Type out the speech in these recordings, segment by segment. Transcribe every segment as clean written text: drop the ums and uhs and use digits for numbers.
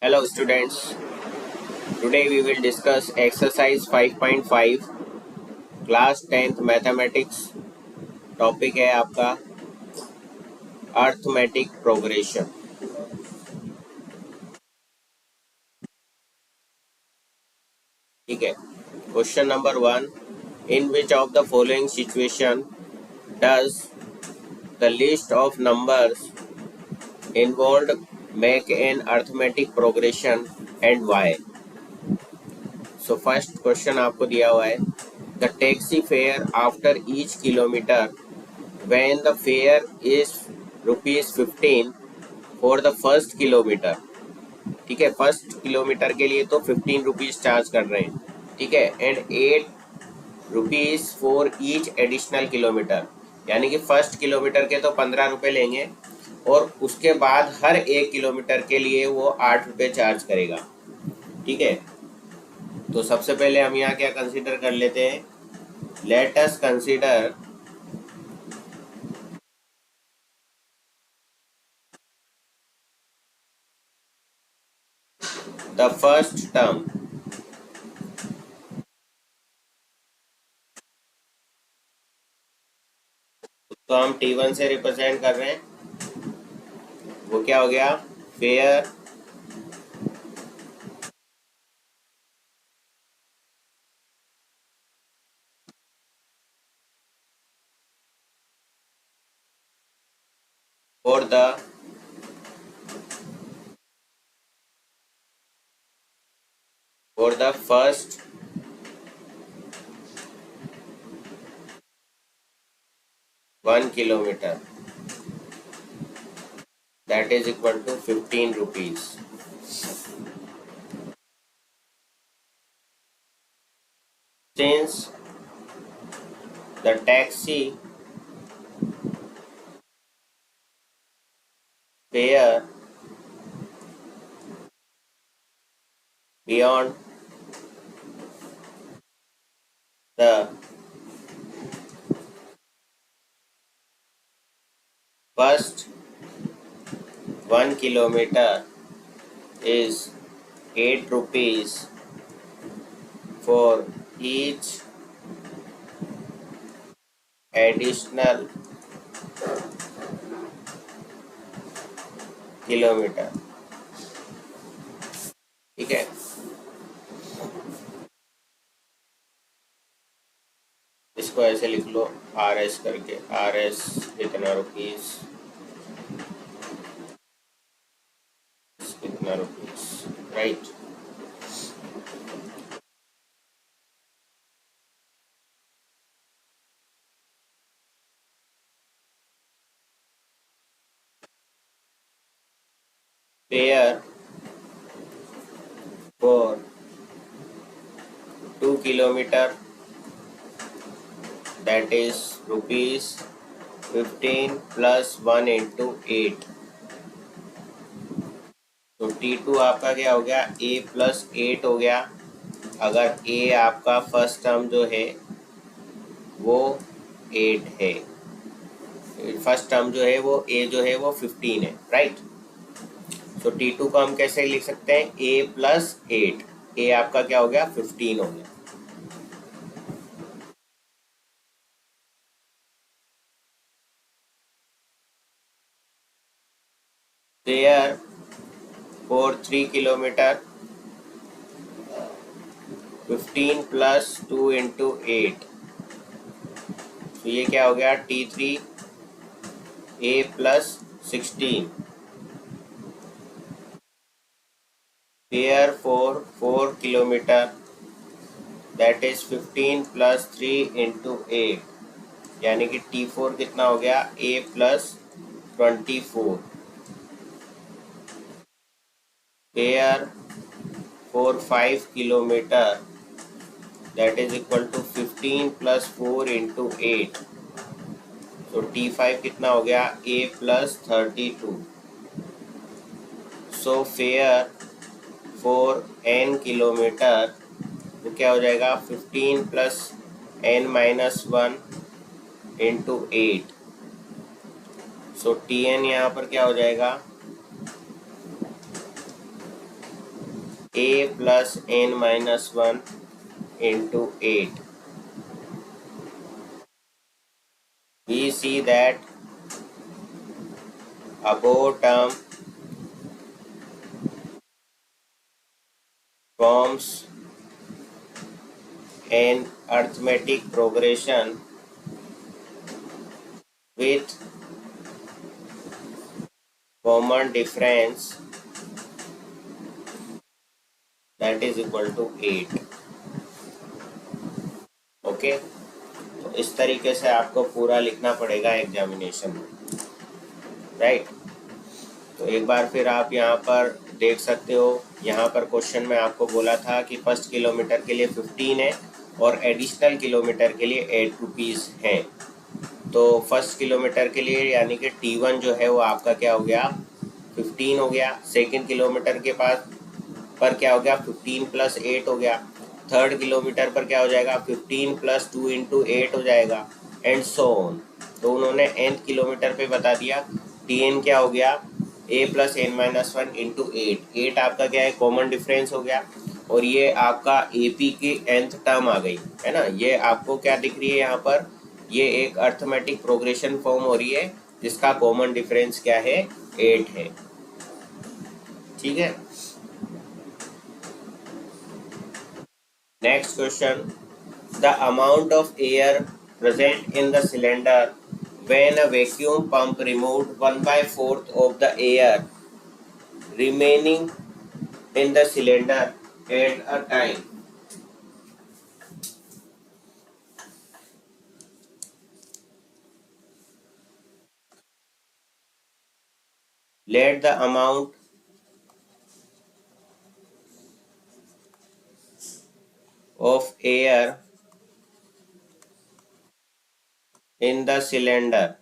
Hello students, today we will discuss exercise 5.5 class 10th mathematics. Topic है आपका arithmetic progression. ठीक है. Question number 1, in which of the following situation does the list of numbers involved make an arithmetic progression and why. So first question आपको दिया हुआ है, the taxi fare after each kilometre when the fare is ₹15 for the first kilometer. ठीक है, first kilometre के लिए तो ₹15 charge कर रहे हैं. ठीक है, and ₹8 for each additional kilometre, यानी कि फर्स्ट किलोमीटर के तो ₹15 लेंगे और उसके बाद हर एक किलोमीटर के लिए वो ₹8 चार्ज करेगा. ठीक है, तो सबसे पहले हम यहाँ क्या कंसीडर कर लेते हैं, let us consider the first term. तो हम T1 से रिप्रेजेंट कर रहे हैं, वो क्या हो गया, fair for the first 1 kilometer, that is equal to ₹15. Since the taxi fare beyond the first 1 kilometer is ₹8 for each additional kilometer. ठीक है, इसको ऐसे लिख लो RS करके, RS कितना ₹, कितना ₹, right. Fare for 2 kilometer, that is ₹15 plus 1 into 8. तो T2 आपका क्या हो गया, A plus 8 हो गया. अगर A आपका फर्स्ट टर्म जो है वो 8 है, फर्स्ट टर्म जो है वो A जो है वो 15 है, राइट. तो T2 को हम कैसे लिख सकते हैं, A plus 8. A आपका क्या हो गया, 15 हो गया. There for 3 kilometer, 15 plus 2 into 8. तो ये क्या हो गया, T3 A plus 16. Here for 4 kilometer, that is 15 plus 3 into 8, यानी कि T4 कितना हो गया, A plus 24. Here for 5 kilometer, that is equal to 15 plus 4 into 8. तो T5 कितना हो गया, A plus 32. So fair for n kilometre वो क्या हो जाएगा, 15 plus n-1 into 8. सो Tn यहाँ पर क्या हो जाएगा, a plus n minus 1 into 8. We see that above term forms an arithmetic progression with common difference that is equal to 8. Okay, तो इस तरीके से आपको पूरा लिखना पड़ेगा एग्जामिनेशन में, राइट। तो एक बार फिर आप यहाँ पर देख सकते हो, यहाँ पर क्वेश्चन में आपको बोला था कि फर्स्ट किलोमीटर के लिए 15 है और एडिशनल किलोमीटर के लिए 8 रुपीज़ है। तो फर्स्ट किलोमीटर के लिए यानी कि T1 जो है वो आपका क्या हो गया, 15 हो गया। सेकंड किलोमीटर के पास पर क्या हो गया, 15 प्लस 8 हो गया। थर्ड किलोमीटर पर क्या हो जाएगा, 15 प्लस 2 इंटू 8 हो जाएगा, एंड सो ऑन। तो उन्होंने nth किलोमीटर पे बता दिया। Tn क्या हो गया, a plus n minus 1 into 8। 8 आपका क्या है, कॉमन डिफरेंस हो गया, और ये आपका AP की nth टर्म आ गई है ना। ये आपको क्या दिख रही है यहाँ पर, ये एक अर्थमेटिक प्रोग्रेशन फॉर्म हो रही है जिसका कॉमन डिफरेंस क्या है, 8 है। ठीक है। Next question, the amount of air present in the cylinder when a vacuum pump removed 1/4 of the air remaining in the cylinder at a time. Let the amount of air in the cylinder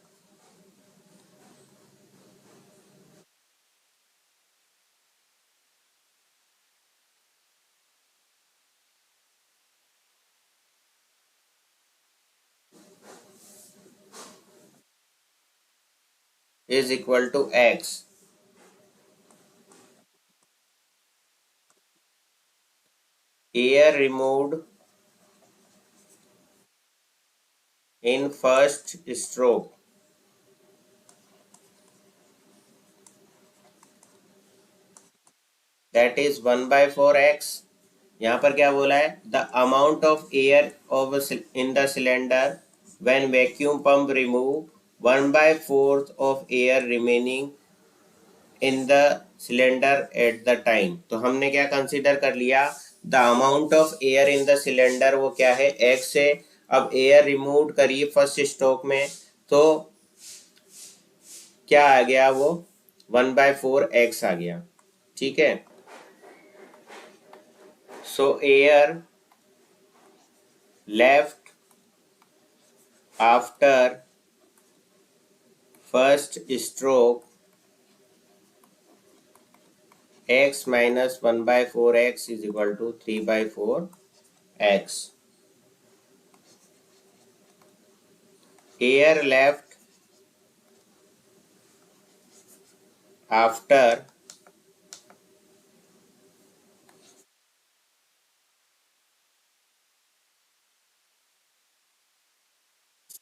is equal to x. Air removed in first stroke that is 1/4x. यहाँ पर क्या बोला है, the amount of air of in the cylinder when vacuum pump remove 1/4 of air remaining in the cylinder at the time. तो हमने क्या consider कर लिया, the amount of air in the cylinder वो क्या है, एक्स है। अब एयर रिमूव करिए फर्स्ट स्ट्रोक में, तो क्या आ गया, वो 1/4x आ गया। ठीक है। सो air left after first stroke x minus 1/4x is equal to 3/4x. Air left after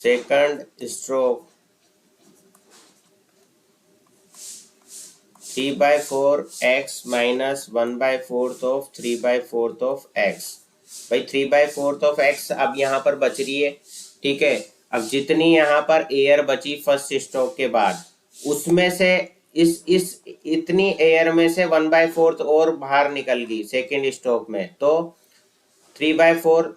second stroke 3/4x minus 1/4 of 3/4 of x। भाई 3/4 of x अब यहाँ पर बच रही है। ठीक है। अब जितनी यहाँ पर एयर बची फर्स्ट स्ट्रोक के बाद, उसमें से इस इतनी एयर में से 1/4 और बाहर निकल गई सेकेंड स्ट्रोक में, तो 3/4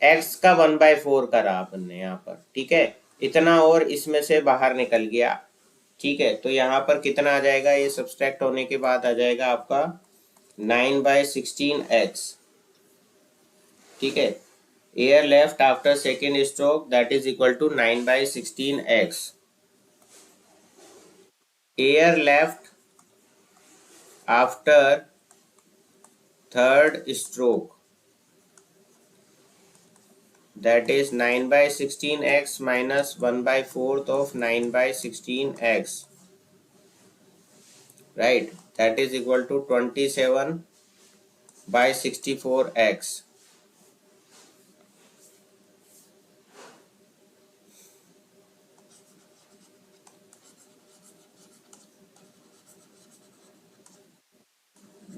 x का 1/4 करा अपन ने यहाँ पर। ठीक है। इतना और इसमें से बाहर निकल गया। ठीक है। तो यहाँ पर कितना आ जाएगा, ये सब्सट्रैक्ट होने के बाद आ जाएगा आपका 9/16x। ठीक है। Air left after second stroke that is equal to 9/16x। Air left after third stroke that is 9/16x minus 1/4 of 9/16x, right, that is equal to 27 by 64x.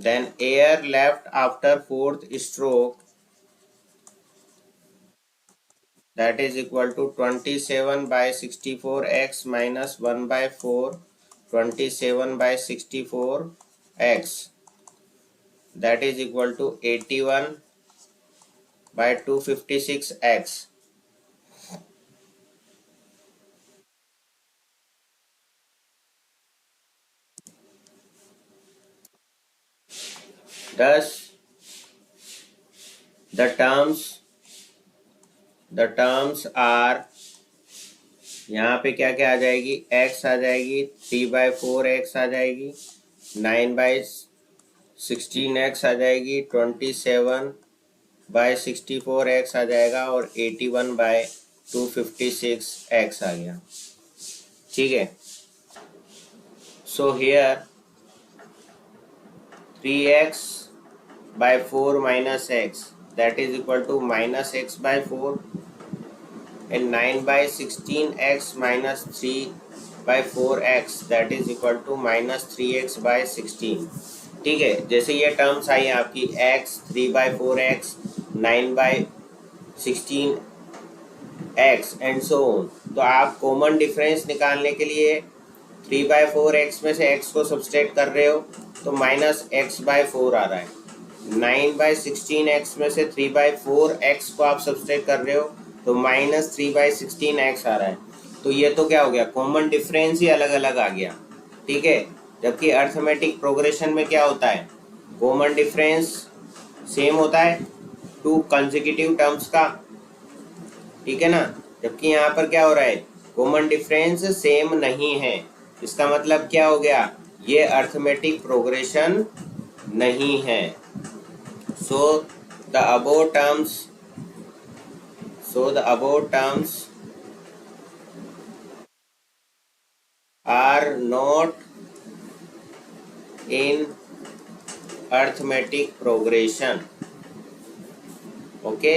Then air left after fourth stroke, that is equal to 27 by 64x minus 1 by 4, 27 by 64x, that is equal to 81 by 256x. Thus the terms are, यहाँ पे क्या क्या आ जाएगी, x आ जाएगी, 3/4x आ जाएगी, 9/16x आ जाएगी, 27/64x आ जाएगा और 81/256x आ गया. ठीक है. So here 3x/4 minus x, that is equal to minus x/4, and 9/16x minus 3/4x, that is equal to minus 3x/16. ठीक है. जैसे ये टर्म्स आई आपकी x, 3/4x, 9/16x and so on, तो आप कॉमन डिफरेंस निकालने के लिए 3/4x में से x को सब्सट्रैक्ट कर रहे हो तो माइनस x/4 आ रहा है. 9/16x में से 3/4x को आप सब्सट्रैक्ट कर रहे हो तो माइनस 3/16x आ रहा है. तो ये तो क्या हो गया, कॉमन डिफरेंस ही अलग अलग आ गया. ठीक है. जबकि अर्थमेटिक प्रोग्रेशन में क्या होता है, कॉमन डिफरेंस सेम होता है टू कंसेक्यूटिव टर्म्स का. ठीक है ना. जबकि यहाँ पर क्या हो रहा है, कॉमन डिफरेंस सेम नहीं है. इसका मतलब क्या हो गया, ये अर्थमेटिक प्रोग्रेशन नहीं है. So the above terms are not in arithmetic progression. Okay.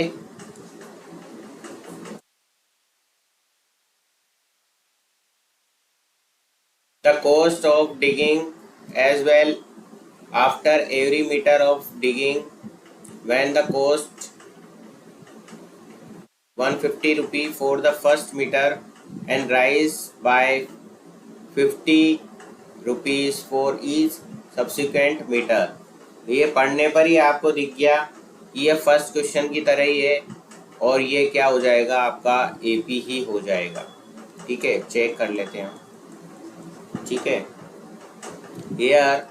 The cost of digging as well after every meter of digging, when the cost 150 rupee for the first meter and rise by 50 rupees for each subsequent meter. ये पढ़ने पर ही आपको दिख गया कि ये first question की तरह ही है और ये क्या हो जाएगा, आपका एपी ही हो जाएगा. ठीक है. चेक कर लेते हैं. ठीक है. Here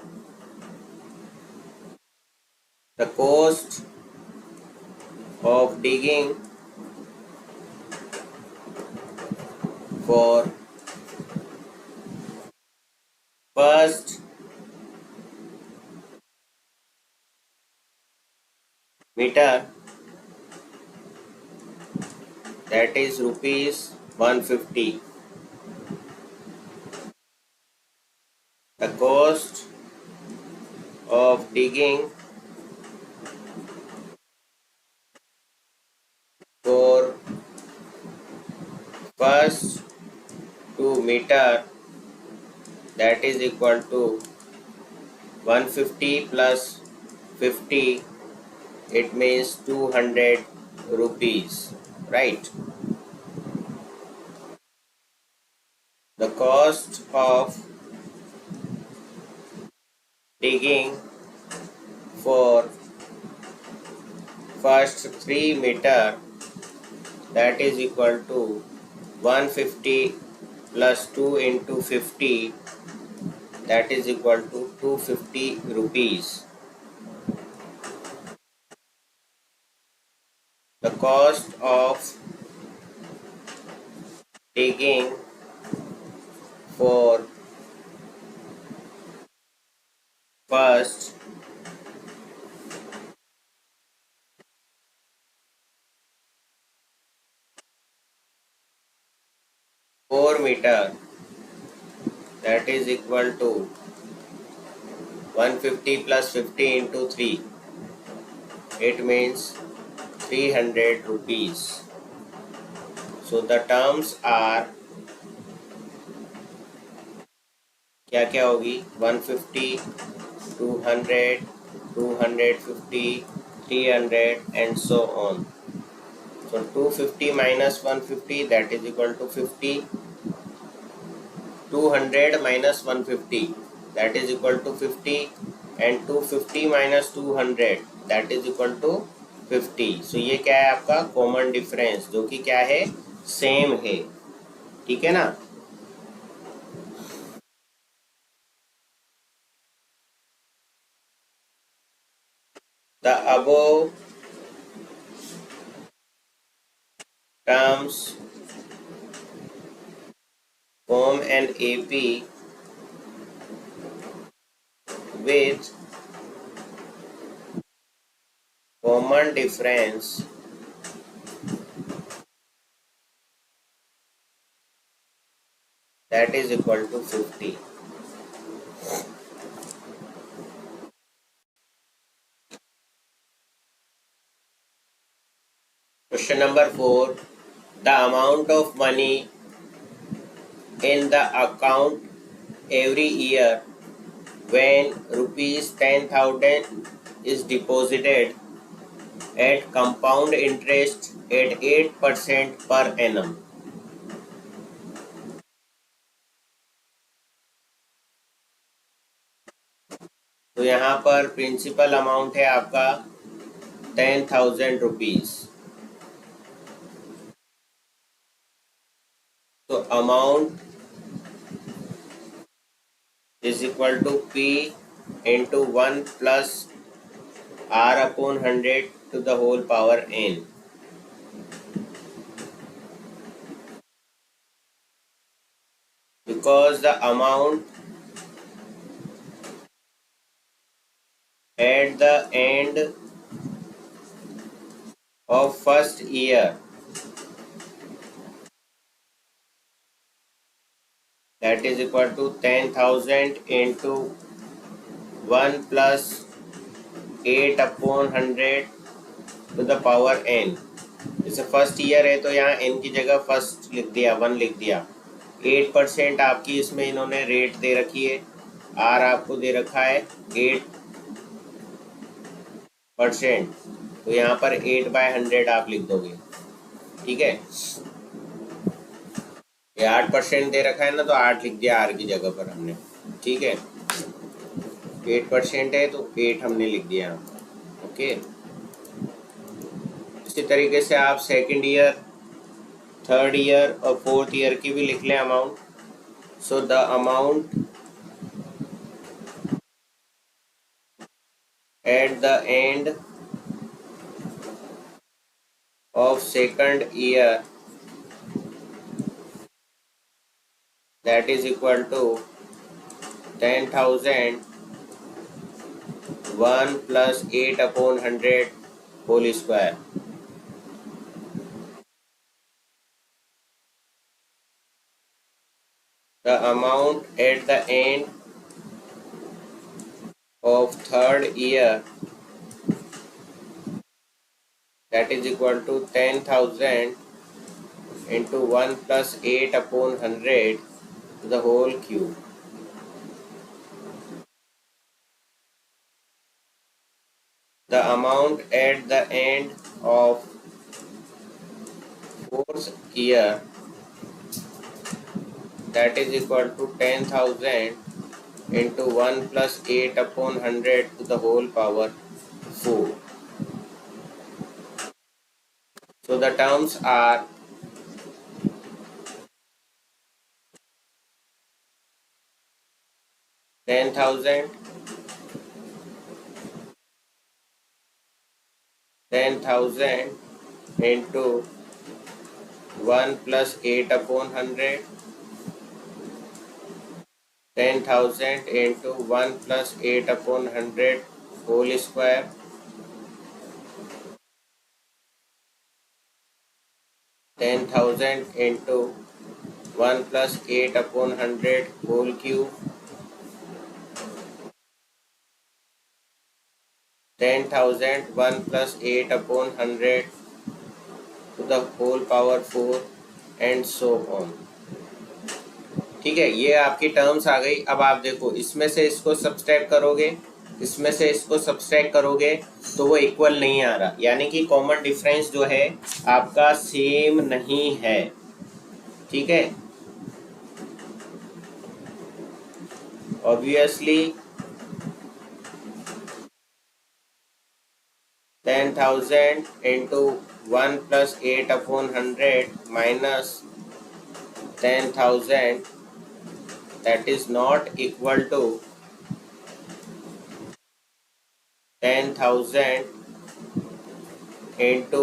the cost of digging for first meter, that is rupees 150. The cost of digging for first 2 meter, that is equal to 150 plus 50, it means 200 rupees, right? The cost of digging for first 3 meter, that is equal to 150 plus 2 into 50, that is equal to 250 rupees. The cost of digging for first 4 meter, that is equal to 150 plus 50 into 3, it means 300 rupees. So the terms are क्या क्या होगी 150, 200, 250, 300 and so on. So 250 minus 150, that is equal to 50. 200 minus 150, that is equal to 50, and 250 minus 200, that is equal to 50. So ये क्या है आपका common difference, जो कि क्या है सेम है, ठीक है ना. The above terms form an AP with common difference that is equal to 50. Question number 4. The amount of money in the account every year when rupees 10,000 is deposited at compound interest at 8% per annum. तो यहाँ पर principal amount है आपका 10,000 rupees. तो amount is equal to P into 1 plus R upon 100 to the whole power n. Because the amount at the end of first year, that is equal to 10,000 into 1 plus 8 upon 100 to the power n. जैसे first year है तो यहाँ n की जगह first लिख दिया, 1 लिख दिया. 8% आपकी इसमें इन्होंने रेट दे रखी है, R आपको दे रखा है 8%, तो यहाँ पर 8/100 आप लिख दोगे, ठीक है. ये 8% दे रखा है ना, तो 8 लिख दिया R की जगह पर हमने, ठीक है. 8% है तो 8 हमने लिख दिया, ओके. इसी तरीके से आप सेकंड ईयर, थर्ड ईयर और फोर्थ ईयर की भी लिख लें amount. So the amount at the end of second year, that is equal to 10,000 1 plus 8 upon 100 whole square. The amount at the end of third year, that is equal to 10,000 into 1 plus 8 upon 100 to the whole cube. The amount at the end of fourth year, that is equal to 10,000 into 1 plus 8 upon 100 to the whole power 4. So the terms are 10,000, 10,000 into 1 plus 8 upon 100, 10,000 into 1 plus 8 upon 100 whole square, 10,000 into 1 plus 8 upon 100 whole cube, 10,000 1 plus 8 upon 100 to the whole power 4 and so on। ठीक है, ये आपकी terms आ गई। अब आप देखो, इसमें से इसको सब्सट्रैक्ट करोगे, इसमें से इसको सब्सट्रैक्ट करोगे तो वो इक्वल नहीं आ रहा, यानी कि कॉमन डिफरेंस जो है आपका सेम नहीं है। ठीक है, obviously 10,000 into 1 plus 8 upon 100 minus 10,000, that is not equal to 10,000 into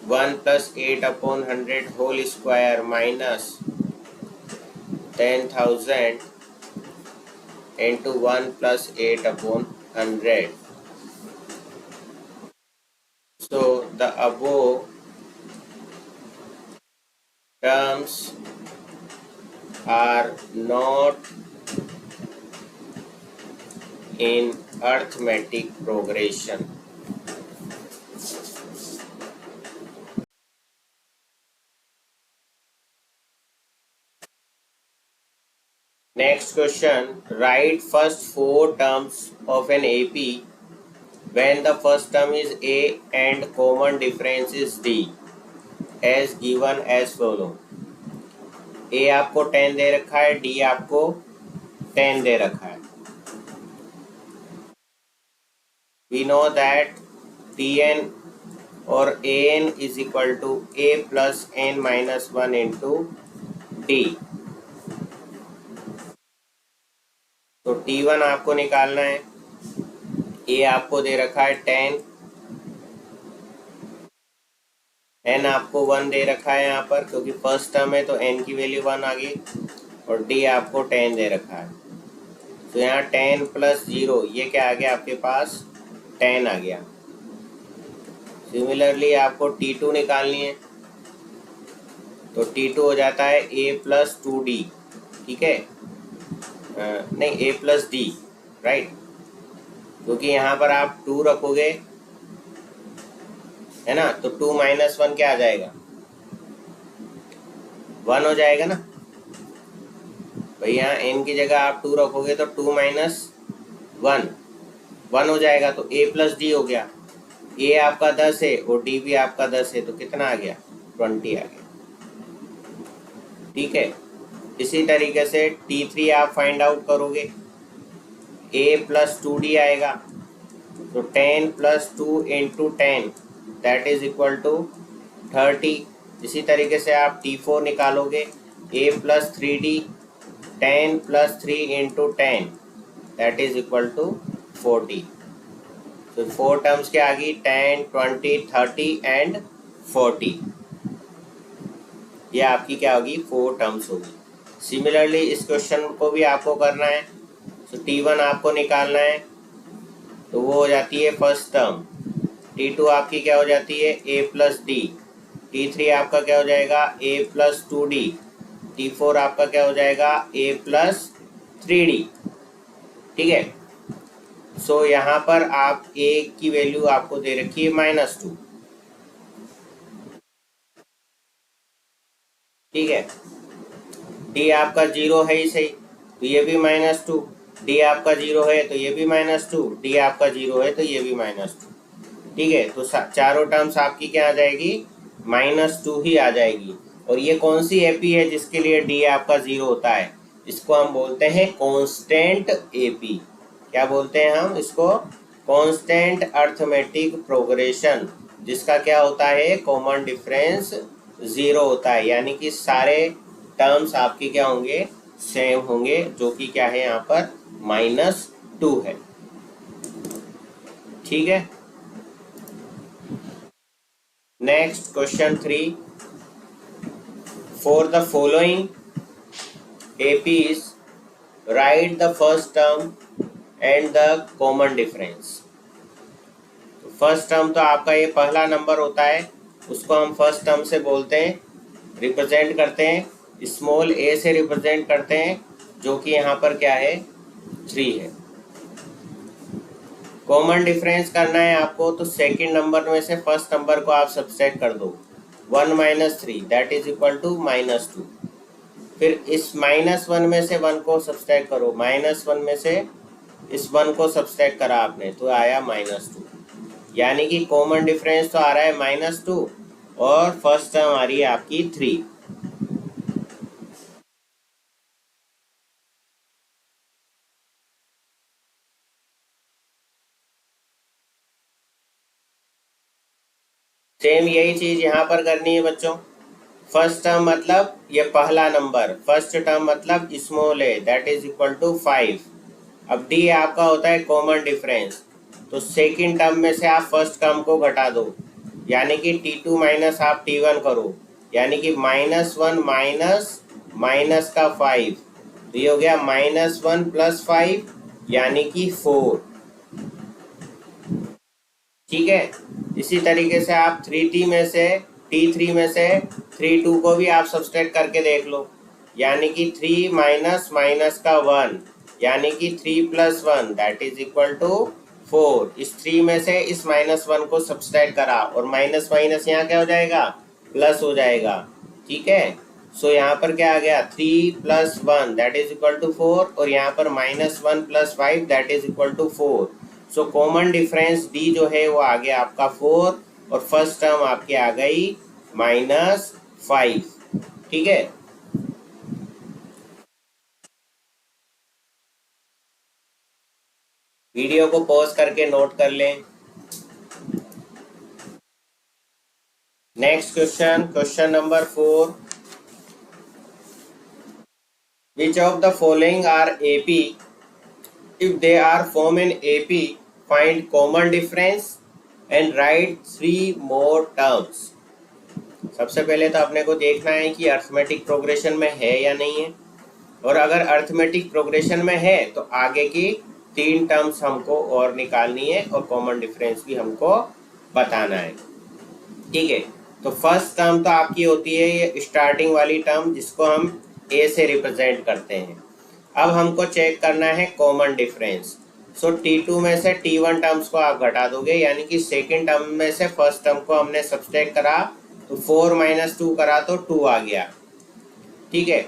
1 plus 8 upon 100 whole square minus 10,000 into 1 plus 8 upon 100. So the above terms are not in arithmetic progression. Next question, write first 4 terms of an AP when the first term is A and common difference is D as given as follow। A आपको 10 दे रखा है, D आपको 10 दे रखा है। We know that Tn or An is equal to A plus n minus 1 into D। तो T1 आपको निकालना है। A आपको दे रखा है 10, n आपको 1 दे रखा है यहाँ पर, क्योंकि फर्स्ट टर्म है तो n की वैल्यू 1 आ गई, और D आपको 10 दे रखा है। तो यहाँ 10 प्लस 0, ये क्या आ गया आपके पास, 10 आ गया। सिमिलरली आपको T2 निकालनी है, तो T2 हो जाता है A प्लस 2D। ठीक है, नहीं A प्लस D, राइट, क्योंकि यहाँ पर आप 2 रखोगे है ना, तो 2 माइनस 1 क्या आ जाएगा, 1 हो जाएगा ना भाई। यहाँ n की जगह आप 2 रखोगे तो 2 माइनस 1 1 हो जाएगा, तो A प्लस D हो गया। A आपका 10 है और D भी आपका 10 है, तो कितना आ गया, 20 आ गया। ठीक है, इसी तरीके से T3 आप फाइंड आउट करोगे, A प्लस 2D आएगा, तो 10 plus 2 into 10 that is equal to 30। इसी तरीके से आप T4 निकालोगे, A plus 3D 10 plus 3 into 10 that is equal to 40। तो 4 टर्म्स क्या आ गई, 10 20 30 एंड 40। ये आपकी क्या होगी, 4 टर्म्स होगी। सिमिलरली इस क्वेश्चन को भी आपको करना है। तो T1 आपको निकालना है, तो वो हो जाती है फर्स्ट टर्म। T2 आपकी क्या हो जाती है, A प्लस D। T3 आपका क्या हो जाएगा, A प्लस 2D। T4 आपका क्या हो जाएगा, A प्लस 3D। ठीक है, सो यहाँ पर आप A की वैल्यू आपको दे रखी है -2। ठीक है, D आपका 0 है ही सही, तो ये भी -2। D आपका 0 है तो ये भी -2, D आपका 0 है तो ये भी -2। ठीक है, तो चारों टर्म्स आपकी क्या आ जाएगी, -2 ही आ जाएगी। और ये कौन सी एपी है जिसके लिए D आपका 0 होता है, इसको हम बोलते हैं कांस्टेंट एपी। क्या बोलते हैं हम इसको, कांस्टेंट अर्थमेटिक प्रोग्रेशन, जिसका क्या होता है, कॉमन डिफरेंस 0 होता है, यानी कि सारे टर्म्स आपके क्या होंगे, सेम होंगे, जो कि क्या है यहाँ पर -2 है। ठीक है, next question 3, for the following APs right the first term and the common difference. First term तो आपका ये पहला नंबर होता है, उसको हम फर्स्ट टर्म से बोलते हैं, रिप्रेजेंट करते हैं, स्मॉल a से रिप्रेजेंट करते हैं, जो कि यहाँ पर क्या है, 3 है। कॉमन डिफरेंस करना है आपको, तो सेकंड नंबर में से फर्स्ट नंबर को आप सब्सट्रैक्ट कर दो। 1 minus 3 that is equal to -2। फिर इस -1 में से 1 को सब्सट्रैक्ट करो, -1 में से इस 1 को सब्सट्रैक्ट करा आपने तो आया -2। यानी कि कॉमन डिफरेंस तो आ रहा है -2 और फर्स्ट टर्म आ रही है आपकी 3। सेम यही चीज यहाँ पर करनी है बच्चों। फर्स्ट टर्म मतलब ये पहला नंबर, फर्स्ट टर्म मतलब small a that is equal to 5। अब डी आपका होता है कॉमन डिफरेंस, तो सेकंड टर्म में से आप फर्स्ट टर्म को घटा दो, यानी कि T2 माइनस आप T1 करो, यानी कि -1 माइनस माइनस का 5, तो ये हो गया -1 प्लस 5 यानी कि 4। ठीक है, इसी तरीके से आप T3 में से 3 को भी आप सब्सट्रैक्ट करके देख लो, यानी कि 3 माइनस माइनस का 1 यानी कि 3 plus 1 that is equal to 4। इस 3 में से इस -1 को सब्सट्रैक्ट करा और माइनस माइनस यहाँ क्या हो जाएगा, प्लस हो जाएगा। ठीक है, सो यहाँ पर क्या आ गया, 3 plus 1 that is equal to 4 और यहाँ पर -1 plus 5 that is equal to 4। So common difference d जो है वो आ गया आपका 4 और फर्स्ट टर्म आपकी आ गई -5। ठीक है, वीडियो को पॉज करके नोट कर लें। Next question, question number 4। Which of the following are AP? If they are formed in AP, find common difference and write 3 more terms. सबसे पहले तो अपने को देखना है कि अर्थमेटिक प्रोग्रेशन में है या नहीं है, और अगर अर्थमेटिक प्रोग्रेशन में है तो आगे की 3 टर्म्स हमको और निकालनी है और कॉमन डिफरेंस भी हमको बताना है। ठीक है, तो फर्स्ट टर्म तो आपकी होती है ये स्टार्टिंग वाली टर्म जिसको हम A से रिप्रेजेंट करते हैं। अब हमको चेक करना है कॉमन डिफरेंस। सो T2 में से T1 टर्म्स को आप घटा दोगे, यानी कि सेकेंड टर्म में से फर्स्ट टर्म को हमने सब्सट्रैक्ट करा तो 4 माइनस 2 करा तो 2 आ गया। ठीक है,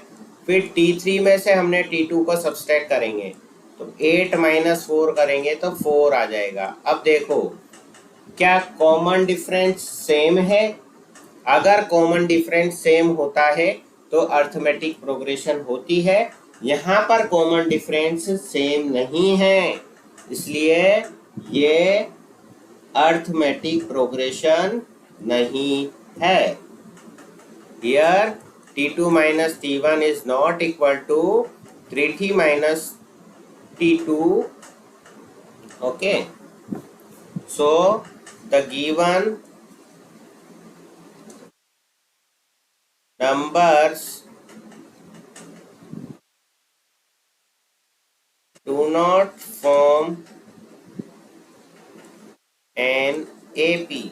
फिर T3 में से हमने T2 को सब्सट्रैक्ट करेंगे तो 8 माइनस 4 करेंगे तो 4 आ जाएगा। अब देखो क्या कॉमन डिफरेंस सेम है? अगर कॉमन डिफरेंस सेम होता है तो अर्थमेटिक प्रोग्रेशन होती है। यहाँ पर कॉमन डिफरेंस सेम नहीं है, इसलिए ये अर्थमेटिक प्रोग्रेशन नहीं है। Here T2 minus T1 is not equal to 3T minus T2. Okay, so the given numbers do not form an AP.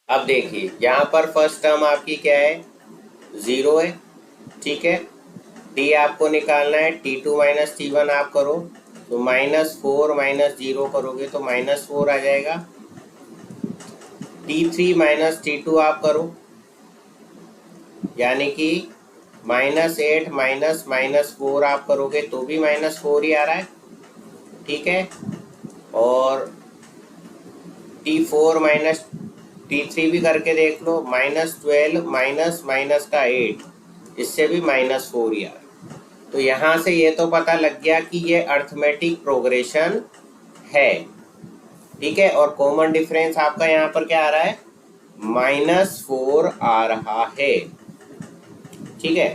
अब देखिए यहाँ पर फर्स्ट टर्म आपकी क्या है, 0 है। ठीक है, डी आपको निकालना है, T2 माइनस T1 आप करो तो -4 माइनस 0 करोगे तो -4 आ जाएगा। T3 माइनस T2 आप करो, यानी कि -8 माइनस -4 आप करोगे तो भी -4 ही आ रहा है। ठीक है, और T4 माइनस T3 भी करके देख लो, -12 माइनस माइनस का 8, इससे भी -4 ही आ रहा है। तो यहाँ से ये तो पता लग गया कि ये अर्थमेटिक प्रोग्रेशन है। ठीक है, और कॉमन डिफरेंस आपका यहाँ पर क्या आ रहा है, -4 आ रहा है। ठीक है,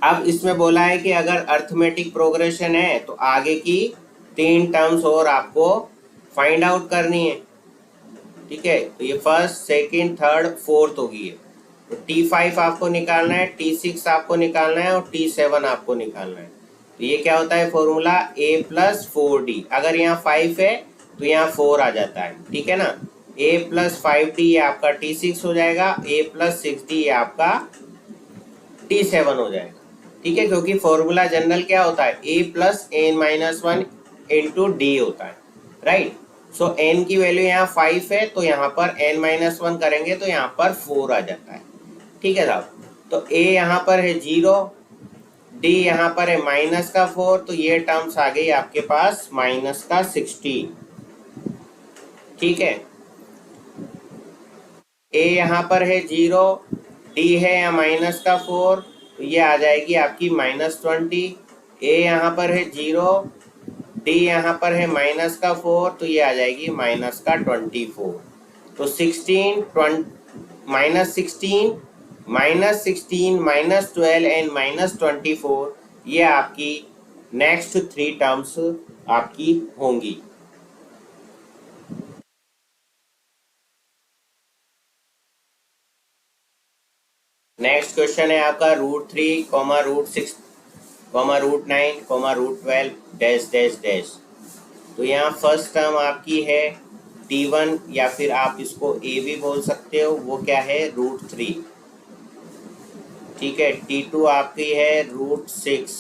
अब इसमें बोला है कि अगर अर्थमेटिक प्रोग्रेशन है तो आगे की 3 टर्म्स और आपको फाइंड आउट करनी है। ठीक है, तो ये फर्स्ट सेकंड थर्ड फोर्थ होगी है, तो T5 आपको निकालना है, T6 आपको निकालना है और T7 आपको निकालना है। तो ये क्या होता है फॉर्मूला, a प्लस 4d। अगर यहाँ 5 है तो यहाँ 4 आ जाता है, ठीक है ना। a प्लस 5d ये आपका t6 हो जाएगा, a प्लस 6d ये आपका t7 हो जाएगा, ठीक है। क्योंकि फॉर्मूला जनरल क्या होता है, a plus n minus one into d होता है, राइट। सो n की वैल्यू यहाँ 5 है तो यहाँ पर n माइनस वन करेंगे तो यहाँ पर 4 आ जाता है, ठीक है साहब। तो a यहाँ पर है 0, d यहाँ पर है माइनस का 4, तो ये टर्म्स आ गई आपके पास माइनस का 16, ठीक है। a यहाँ पर है 0, d है या माइनस का 4, तो ये आ जाएगी आपकी -20। a यहाँ पर है 0, d यहाँ पर है माइनस का 4, तो ये आ जाएगी माइनस का 24। तो 16 -16 -16 -12 एंड -24, ये आपकी नेक्स्ट 3 टर्म्स आपकी होंगी। नेक्स्ट क्वेश्चन है आपका √3, √6, √9, √12 डैश डैश डैश। तो यहाँ फर्स्ट टर्म आपकी है t1, या फिर आप इसको a भी बोल सकते हो, वो क्या है √3, ठीक है। t2 आपकी है √6,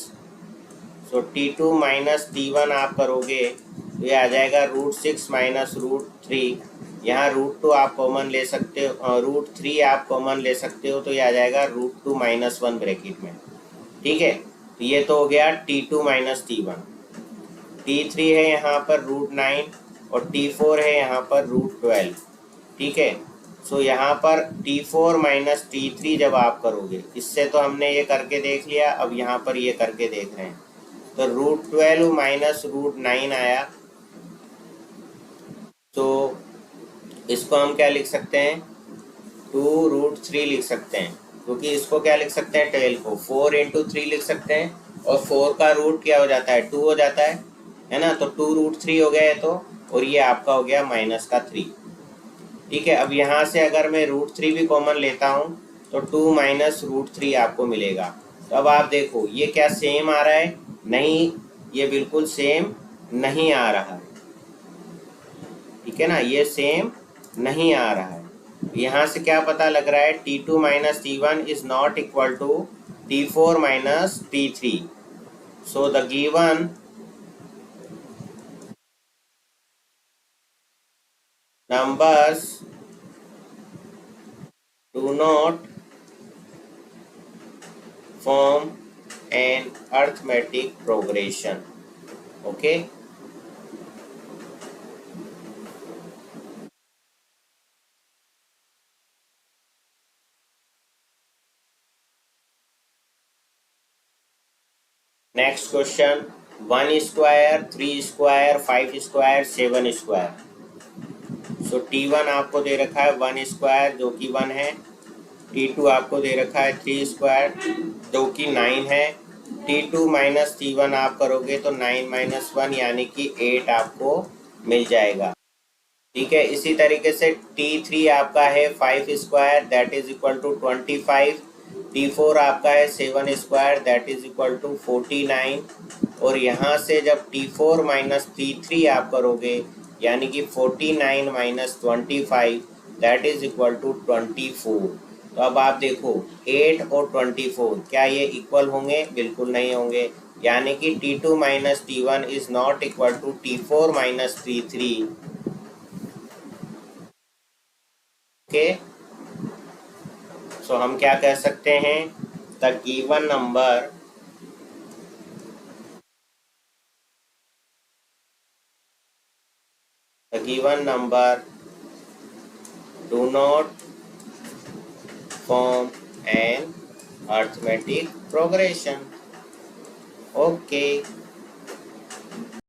सो t2 माइनस t1 आप करोगे तो ये आ जाएगा √6 माइनस √3। यहाँ √2 आप कॉमन ले सकते हो, √3 आप कॉमन ले सकते हो, तो ये आ जाएगा √2 माइनस 1 ब्रैकेट में, ठीक है। तो ये तो हो गया t2 माइनस t1। t3 है यहाँ पर √9 और t4 है यहाँ पर √12, ठीक है। सो यहाँ पर t4 माइनस t3 जब आप करोगे, इससे तो हमने ये करके देख लिया, अब यहाँ पर ये करके देख रहे हैं, तो √12 माइनस √9 आया। तो इसको हम क्या लिख सकते हैं, 2√3 लिख सकते हैं, क्योंकि इसको क्या लिख सकते हैं 12 को 4 इंटू 3 लिख सकते हैं, और 4 का रूट क्या हो जाता है 2 हो जाता है ना। तो 2√3 हो गया है तो, और ये आपका हो गया माइनस का 3, ठीक है। अब यहाँ से अगर मैं √3 भी कॉमन लेता हूँ तो 2 माइनस √3 आपको मिलेगा। तो अब आप देखो ये क्या सेम आ रहा है, नहीं, ये बिल्कुल सेम नहीं आ रहा है, ठीक है ना, ये सेम नहीं आ रहा है। यहाँ से क्या पता लग रहा है, t2 minus t1 is not equal to t4 minus t3। So the given numbers do not form an arithmetic progression, okay। Next question, 1 square, 3 square, 5 square, 7 square. सो t1 आपको दे रखा है 1 स्क्वायर जो कि 1 है, t2 आपको दे रखा है 3 स्क्वायर जो कि 9 है, t2 माइनस t1 आप करोगे तो 9 माइनस 1 यानी कि 8 आपको मिल जाएगा, ठीक है। इसी तरीके से t3 आपका है 5 square that is equal to 25, t4 आपका है 7 square that is equal to 49, और यहाँ से जब t4 माइनस t3 आप करोगे यानी कि 49 minus 25 that is equal to 24। तो अब आप देखो 8 और 24 क्या ये इक्वल होंगे, बिल्कुल नहीं होंगे, यानी कि t2 minus t1 is not equal to t4 minus t3, okay. So हम क्या कह सकते हैं, the given number do not form an arithmetic progression, okay।